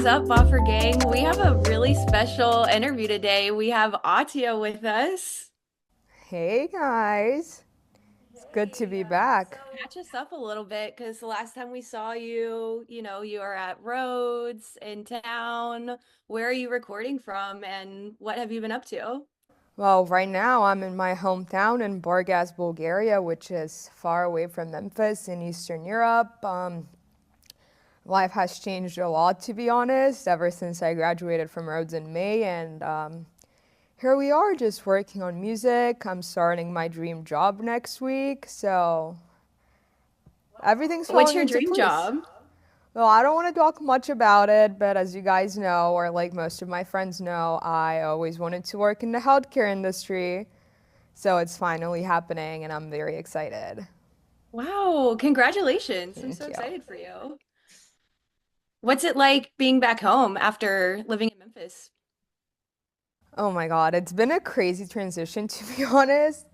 is up, Buffer Gang? We have a really special interview today. We have Atia with us. Hey guys, it's good to be back. Catch us up a little bit because the last time we saw you, you were at Rhodes in town. Where are you recording from and what have you been up to? Well, right now I'm in my hometown in Burgas, Bulgaria, which is far away from Memphis in Eastern Europe. Life has changed a lot, to be honest, ever since I graduated from Rhodes in May, and here we are just working on music. I'm starting my dream job next week, so everything's What's falling your into dream place. job? Well, I don't want to talk much about it, but as you guys know, or like most of my friends know, I always wanted to work in the healthcare industry. So it's finally happening, and I'm very excited. Wow, congratulations. I'm so Thank you. excited for you. What's it like being back home after living in Memphis? Oh my God, it's been a crazy transition, to be honest.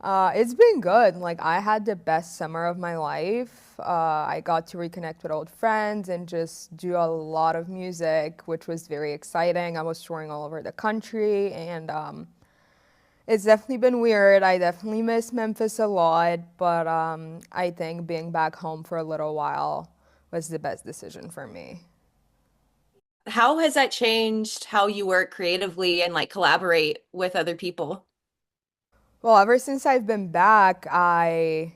It's been good. Like, I had the best summer of my life. I got to reconnect with old friends and just do a lot of music, which was very exciting. I was touring all over the country, and it's definitely been weird. I definitely miss Memphis a lot, but I think being back home for a little while was the best decision for me. How has that changed how you work creatively and like collaborate with other people? Well, ever since I've been back, I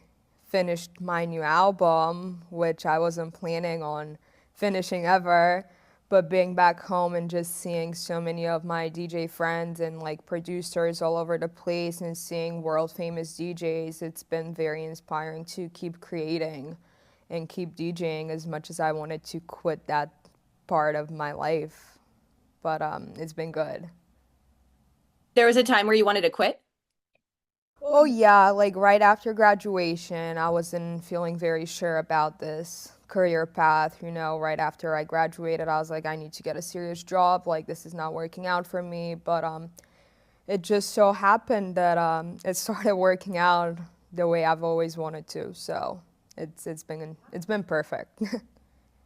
finished my new album, which I wasn't planning on finishing ever. But being back home and just seeing so many of my DJ friends and like producers all over the place and seeing world famous DJs, it's been very inspiring to keep creating and keep DJing as much as I wanted to quit that part of my life. But it's been good. There was a time where you wanted to quit? Oh yeah, like right after graduation, I wasn't feeling very sure about this career path. Right after I graduated, I was like, I need to get a serious job. Like this is not working out for me. But it just so happened that it started working out the way I've always wanted to. So it's been perfect.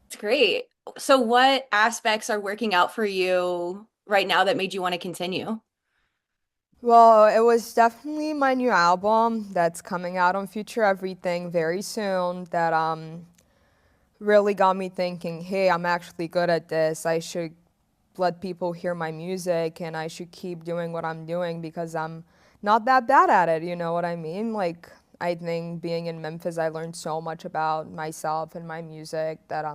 It's great. So what aspects are working out for you right now that made you want to continue? Well, it was definitely my new album that's coming out on Future Everything very soon that really got me thinking, hey, I'm actually good at this. I should let people hear my music and I should keep doing what I'm doing because I'm not that bad at it. You know what I mean? Like, I think being in Memphis, I learned so much about myself and my music that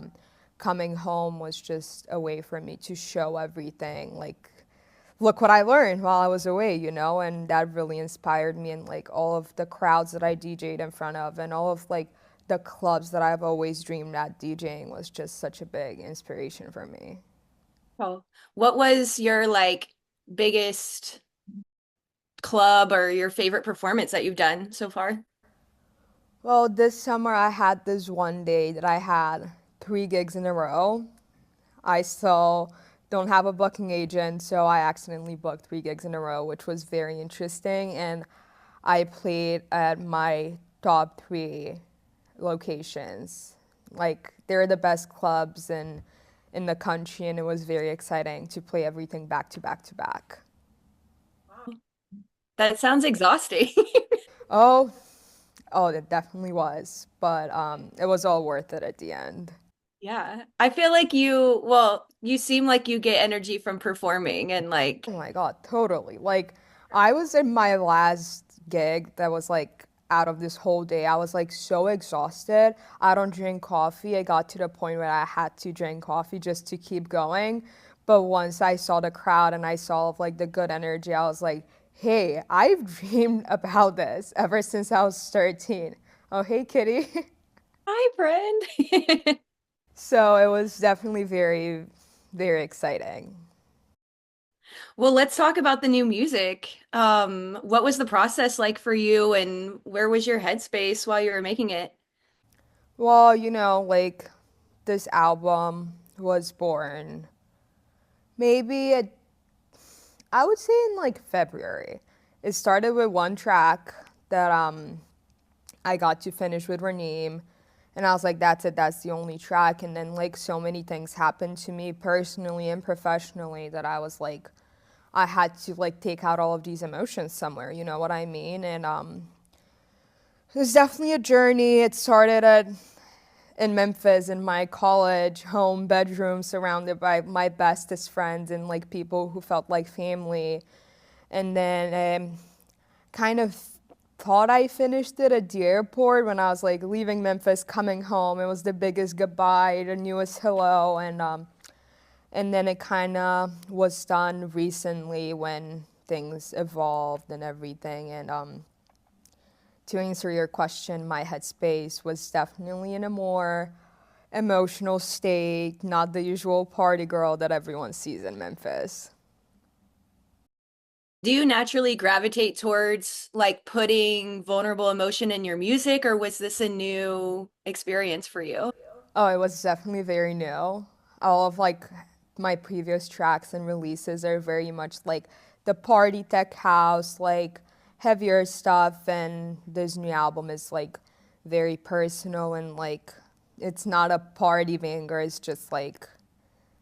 coming home was just a way for me to show everything. Like, look what I learned while I was away, and that really inspired me in like all of the crowds that I DJ'd in front of and all of like the clubs that I've always dreamed at DJing was just such a big inspiration for me. Oh, what was your like biggest club or your favorite performance that you've done so far? Well, this summer I had this one day that I had 3 gigs in a row. I still don't have a booking agent, so I accidentally booked 3 gigs in a row, which was very interesting. And I played at my top three locations. Like they're the best clubs in the country, and it was very exciting to play everything back to back to back. That sounds exhausting. Oh, oh, it definitely was, but it was all worth it at the end. Yeah. I feel like you seem like you get energy from performing and like Oh my God, totally. Like, I was in my last gig that was like out of this whole day. I was like so exhausted. I don't drink coffee. I got to the point where I had to drink coffee just to keep going. But once I saw the crowd and I saw like the good energy, I was like, hey, I've dreamed about this ever since I was 13. Oh, hey, kitty. hi, friend. So it was definitely very, very exciting. Well, let's talk about the new music. What was the process like for you and where was your headspace while you were making it? Well, like this album was born maybe I would say in like February. It started with one track that I got to finish with Raneem, And I was like, that's it, that's the only track. And then like so many things happened to me personally and professionally that I was like, I had to like take out all of these emotions somewhere, you know what I mean? And it was definitely a journey. It started at in Memphis in my college home bedroom surrounded by my bestest friends and like people who felt like family. And then kind of thought I finished it at the airport when I was like leaving Memphis, coming home. It was the biggest goodbye, the newest hello, and then it kind of was done recently when things evolved and everything. And to answer your question, my headspace was definitely in a more emotional state, not the usual party girl that everyone sees in Memphis. Do you naturally gravitate towards like putting vulnerable emotion in your music, or was this a new experience for you? Oh, it was definitely very new. All of like my previous tracks and releases are very much like the party tech house, like heavier stuff, and this new album is like very personal and like it's not a party banger, it's just like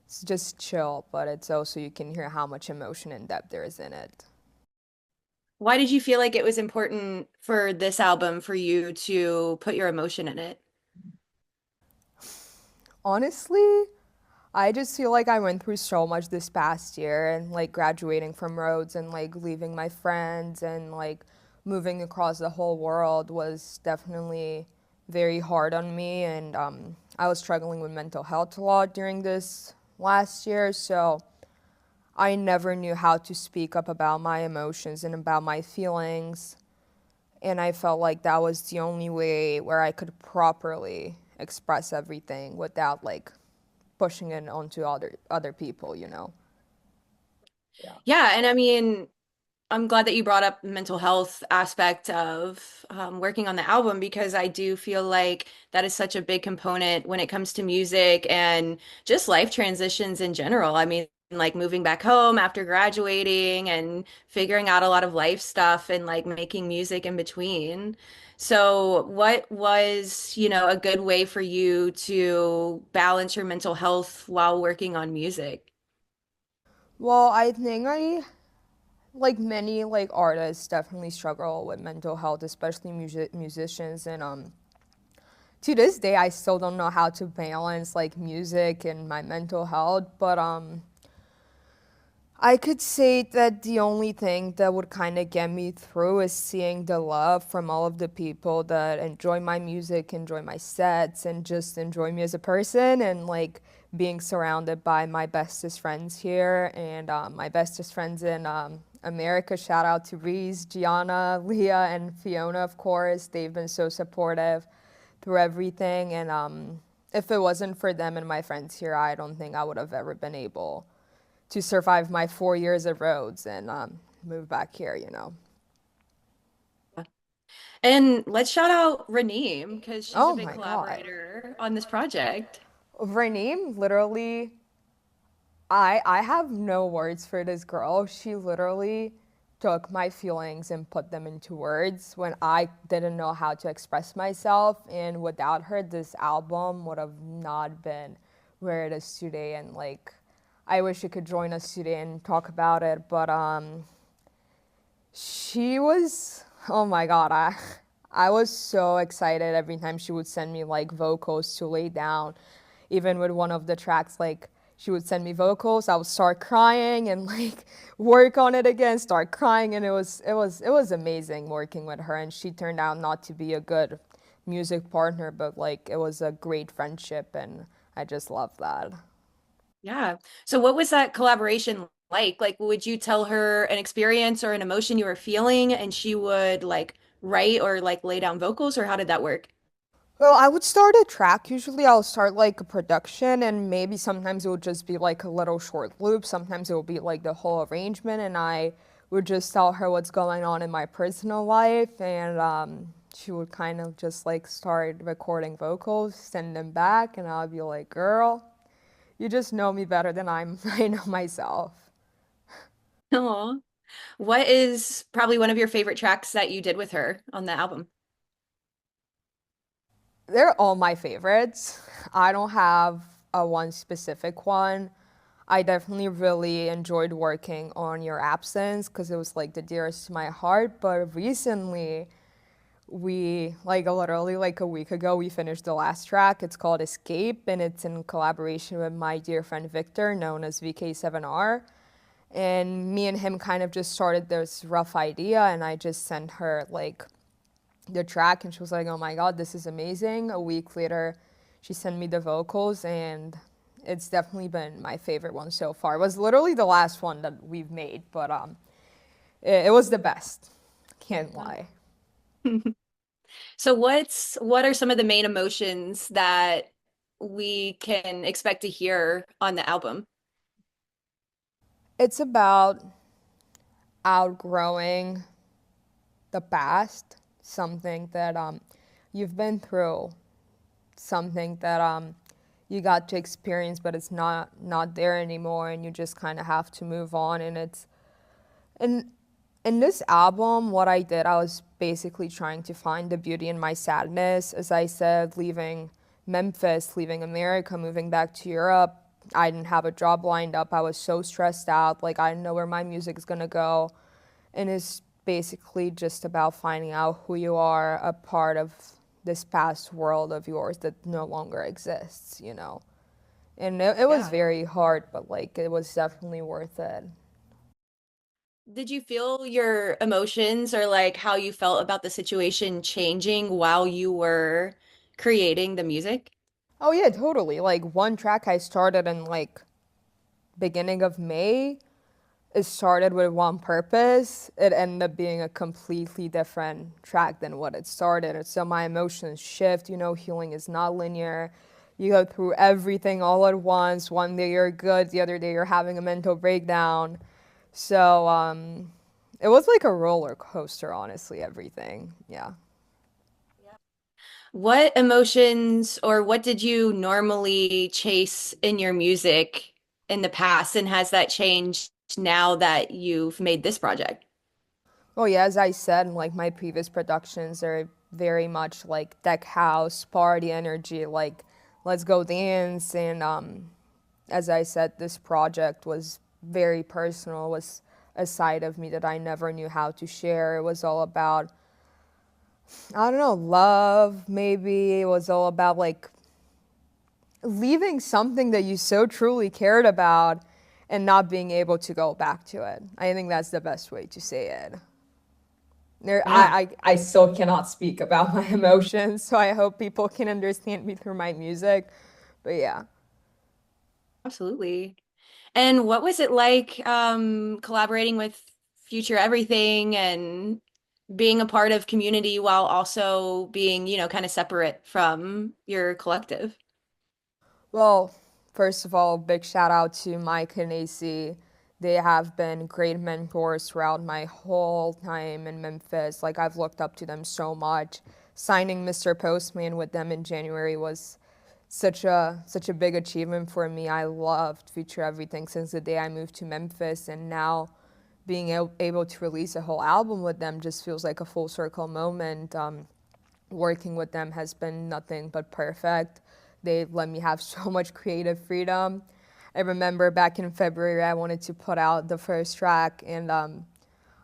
it's just chill, but it's also you can hear how much emotion and depth there is in it. Why did you feel like it was important for this album for you to put your emotion in it? Honestly, I just feel like I went through so much this past year and like graduating from Rhodes and like leaving my friends and like moving across the whole world was definitely very hard on me. And I was struggling with mental health a lot during this last year. So I never knew how to speak up about my emotions and about my feelings. And I felt like that was the only way where I could properly express everything without like pushing it onto other people, you know. Yeah. Yeah, and I mean, I'm glad that you brought up the mental health aspect of working on the album because I do feel like that is such a big component when it comes to music and just life transitions in general. I mean, like moving back home after graduating and figuring out a lot of life stuff and like making music in between. So, what was, a good way for you to balance your mental health while working on music? Well, I think I like many like artists definitely struggle with mental health, especially musicians and to this day I still don't know how to balance like music and my mental health, but I could say that the only thing that would kind of get me through is seeing the love from all of the people that enjoy my music, enjoy my sets, and just enjoy me as a person, and like being surrounded by my bestest friends here and my bestest friends in America. Shout out to Reese, Gianna, Leah, and Fiona, of course. They've been so supportive through everything, and if it wasn't for them and my friends here, I don't think I would have ever been able to survive my 4 years at Rhodes and move back here, you know. And let's shout out Raneem because she's a Oh big my God. collaborator on this project. Raneem, literally, I have no words for this girl. She literally took my feelings and put them into words when I didn't know how to express myself. And without her, this album would have not been where it is today. And like, I wish she could join us today and talk about it. But she was, oh my God, I was so excited every time she would send me like vocals to lay down. Even with one of the tracks, like she would send me vocals, I would start crying and like work on it again, start crying, and it was amazing working with her. And she turned out not to be a good music partner, but like it was a great friendship, and I just love that. Yeah. So what was that collaboration like? Like, would you tell her an experience or an emotion you were feeling and she would like write or like lay down vocals, or how did that work? Well, I would start a track. Usually I'll start like a production and maybe sometimes it would just be like a little short loop. Sometimes it will be like the whole arrangement and I would just tell her what's going on in my personal life and she would kind of just like start recording vocals, send them back and I'll be like, "Girl, you just know me better than I know myself." Aw. What is probably one of your favorite tracks that you did with her on the album? They're all my favorites. I don't have a one specific one. I definitely really enjoyed working on Your Absence because it was like the dearest to my heart. But recently, we like literally like a week ago, we finished the last track. It's called Escape, and it's in collaboration with my dear friend Victor, known as VK7R. And me and him kind of just started this rough idea, and I just sent her like the track, and she was like, "Oh my god, this is amazing." A week later, she sent me the vocals, and it's definitely been my favorite one so far. It was literally the last one that we've made, but it was the best. Can't lie. So what are some of the main emotions that we can expect to hear on the album? It's about outgrowing the past, something that you've been through, something that you got to experience, but it's not there anymore, and you just kind of have to move on. And it's in in this album, what I did, I was basically trying to find the beauty in my sadness. As I said, leaving Memphis, leaving America, moving back to Europe. I didn't have a job lined up. I was so stressed out. Like, I didn't know where my music is going to go. And it's basically just about finding out who you are, a part of this past world of yours that no longer exists, you know? And it was Yeah. very hard, but like, it was definitely worth it. Did you feel your emotions or like how you felt about the situation changing while you were creating the music? Oh, yeah, totally. Like, one track I started in like beginning of May. It started with one purpose. It ended up being a completely different track than what it started. And so my emotions shift. You know, healing is not linear. You go through everything all at once. One day you're good, the other day you're having a mental breakdown. So it was like a roller coaster, honestly, everything. Yeah. What emotions or what did you normally chase in your music in the past, and has that changed now that you've made this project? Oh yeah, as I said, like my previous productions are very much like deck house, party energy, like let's go dance. And as I said, this project was very personal, was a side of me that I never knew how to share. It was all about, I don't know, love maybe. It was all about like leaving something that you so truly cared about and not being able to go back to it. I think that's the best way to say it. Yeah, I still cannot speak about my emotions, so I hope people can understand me through my music. But yeah. absolutely. And what was it like collaborating with Future Everything and being a part of community while also being, kind of separate from your collective? Well, first of all, big shout out to Mike and AC. They have been great mentors throughout my whole time in Memphis. Like, I've looked up to them so much. Signing Mr. Postman with them in January was such a big achievement for me. I loved Future Everything since the day I moved to Memphis, and now being able to release a whole album with them just feels like a full circle moment. Working with them has been nothing but perfect. They let me have so much creative freedom. I remember back in February, I wanted to put out the first track, and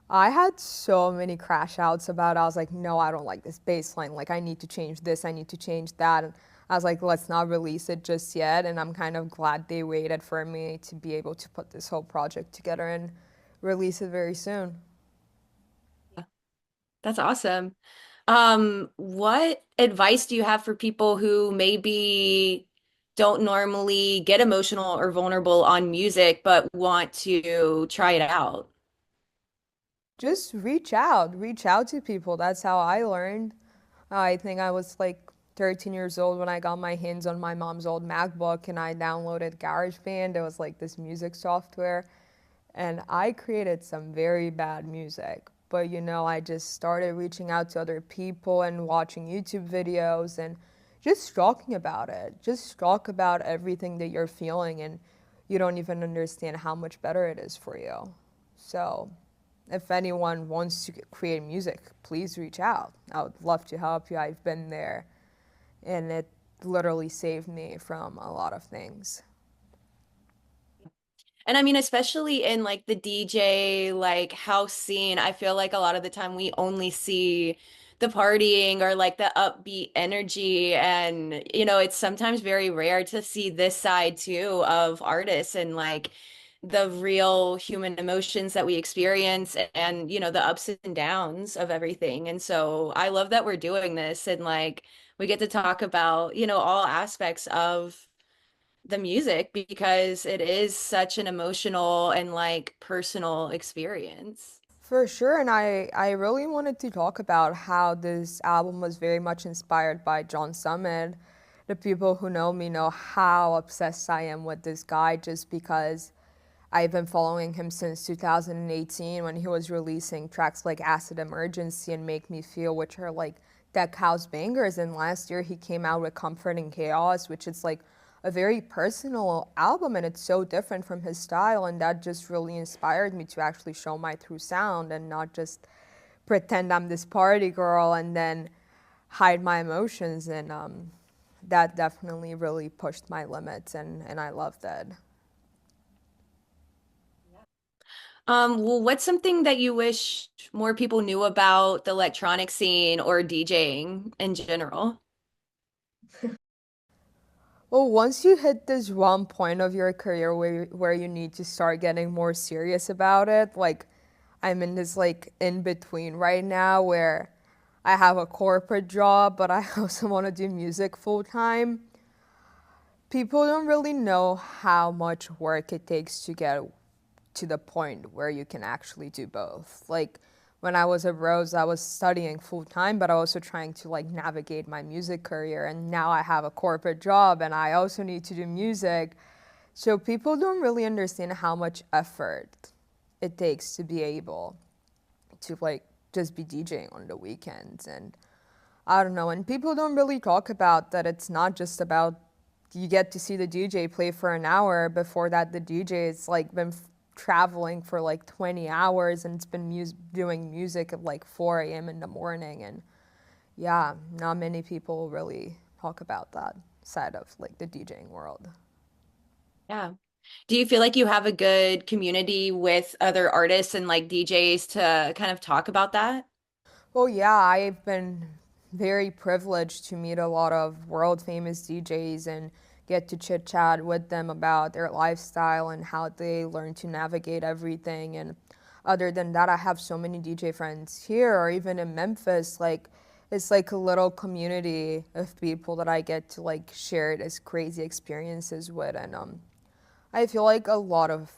I had so many crash outs about it. I was like, no, I don't like this bass line. Like, I need to change this, I need to change that. And I was like, let's not release it just yet. And I'm kind of glad they waited for me to be able to put this whole project together and release it very soon. That's awesome. What advice do you have for people who maybe don't normally get emotional or vulnerable on music but want to try it out? Just reach out to people. That's how I learned. I think I was like 13 years old when I got my hands on my mom's old MacBook and I downloaded GarageBand. It was like this music software. And I created some very bad music. But you know, I just started reaching out to other people and watching YouTube videos and just talking about it. Just talk about everything that you're feeling, and you don't even understand how much better it is for you. So, if anyone wants to create music, please reach out. I would love to help you. I've been there. and it literally saved me from a lot of things. And I mean, especially in like the DJ, like house scene, I feel like a lot of the time we only see the partying or like the upbeat energy. And, it's sometimes very rare to see this side too of artists and like the real human emotions that we experience and, the ups and downs of everything. And so I love that we're doing this and like we get to talk about, all aspects of the music because it is such an emotional and like personal experience. For sure, and I really wanted to talk about how this album was very much inspired by John Summit. The people who know me know how obsessed I am with this guy just because I've been following him since 2018 when he was releasing tracks like Acid Emergency and Make Me Feel, which are like deck house bangers. And last year he came out with Comfort and Chaos, which is like a very personal album and it's so different from his style. And that just really inspired me to actually show my true sound and not just pretend I'm this party girl and then hide my emotions. And that definitely really pushed my limits and I love that. Well, what's something that you wish more people knew about the electronic scene or DJing in general? Well, once you hit this one point of your career where you need to start getting more serious about it, like I'm in this like in between right now where I have a corporate job, but I also want to do music full time. People don't really know how much work it takes to get to the point where you can actually do both. Like when I was at Rhodes, I was studying full time, but also trying to like navigate my music career. And now I have a corporate job and I also need to do music. So people don't really understand how much effort it takes to be able to like just be DJing on the weekends. And I don't know, and people don't really talk about that it's not just about you get to see the DJ play for an hour. Before that, the DJ has like been traveling for like 20 hours and it's been doing music at like 4 a.m. in the morning. And yeah, not many people really talk about that side of like the DJing world. Yeah. Do you feel like you have a good community with other artists and like DJs to kind of talk about that? Well, yeah, I've been very privileged to meet a lot of world famous DJs and get to chit chat with them about their lifestyle and how they learn to navigate everything. And other than that, I have so many DJ friends here or even in Memphis. Like, it's like a little community of people that I get to like share this crazy experiences with. And I feel like a lot of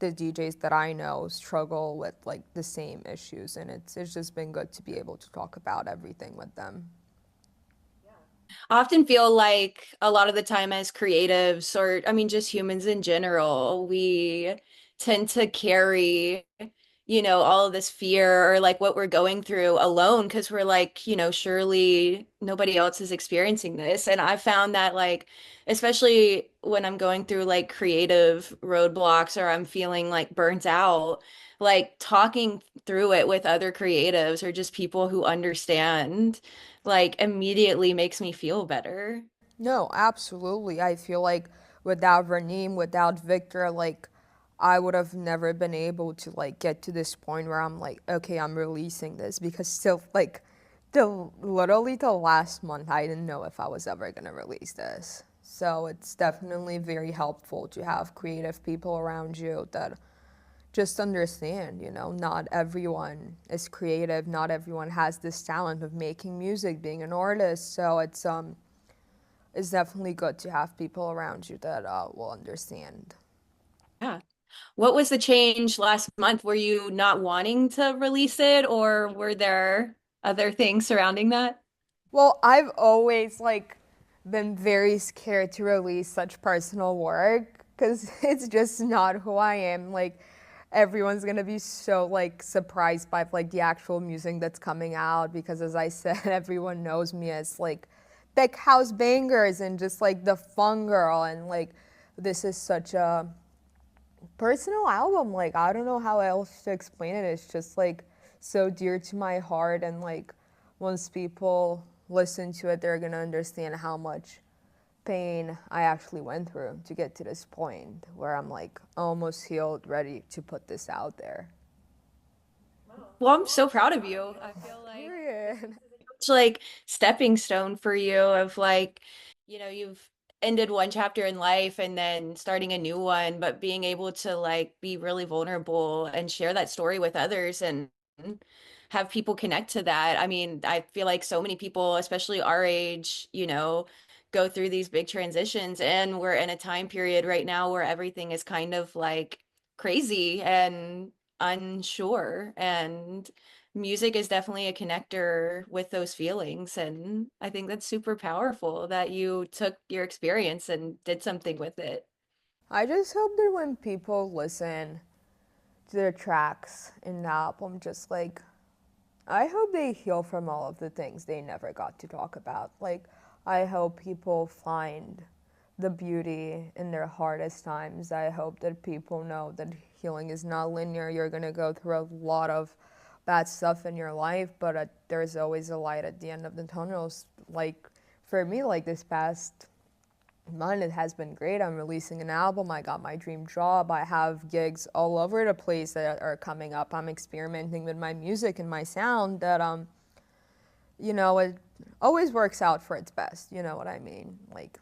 the DJs that I know struggle with like the same issues, and it's just been good to be able to talk about everything with them. I often feel like a lot of the time as creatives, or I mean, just humans in general, we tend to carry, all of this fear or like what we're going through alone because we're like, surely nobody else is experiencing this. And I found that like, especially when I'm going through like creative roadblocks or I'm feeling like burnt out, like talking through it with other creatives or just people who understand like immediately makes me feel better. No, absolutely. I feel like without Raneem, without Victor, like I would have never been able to like get to this point where I'm like, okay, I'm releasing this because still like the literally the last month I didn't know if I was ever gonna release this. So it's definitely very helpful to have creative people around you that just understand, not everyone is creative, not everyone has this talent of making music, being an artist. So it's definitely good to have people around you that will understand. Yeah. What was the change last month? Were you not wanting to release it, or were there other things surrounding that? Well, I've always like been very scared to release such personal work because it's just not who I am. Like everyone's gonna be so like surprised by like the actual music that's coming out because as I said, everyone knows me as like tech house bangers and just like the fun girl and like this is such a personal album. Like I don't know how else to explain it. It's just like so dear to my heart and like once people listen to it, they're gonna understand how much pain I actually went through to get to this point where I'm like almost healed, ready to put this out there. Well, I'm so proud of you. I feel like this is Period. such like stepping stone for you of like, you've ended one chapter in life and then starting a new one, but being able to like be really vulnerable and share that story with others and have people connect to that. I mean, I feel like so many people, especially our age, go through these big transitions, and we're in a time period right now where everything is kind of like crazy and unsure, and music is definitely a connector with those feelings. And I think that's super powerful that you took your experience and did something with it. I just hope that when people listen to the tracks in the album, just like, I hope they heal from all of the things they never got to talk about. Like, I hope people find the beauty in their hardest times. I hope that people know that healing is not linear. You're going to go through a lot of bad stuff in your life, but there's always a light at the end of the tunnel. Like, for me, like this past month, it has been great. I'm releasing an album. I got my dream job. I have gigs all over the place that are coming up. I'm experimenting with my music and my sound that it always works out for its best. You know what I mean? Like,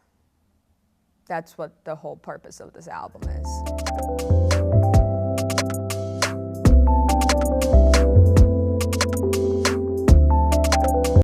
that's what the whole purpose of this album is.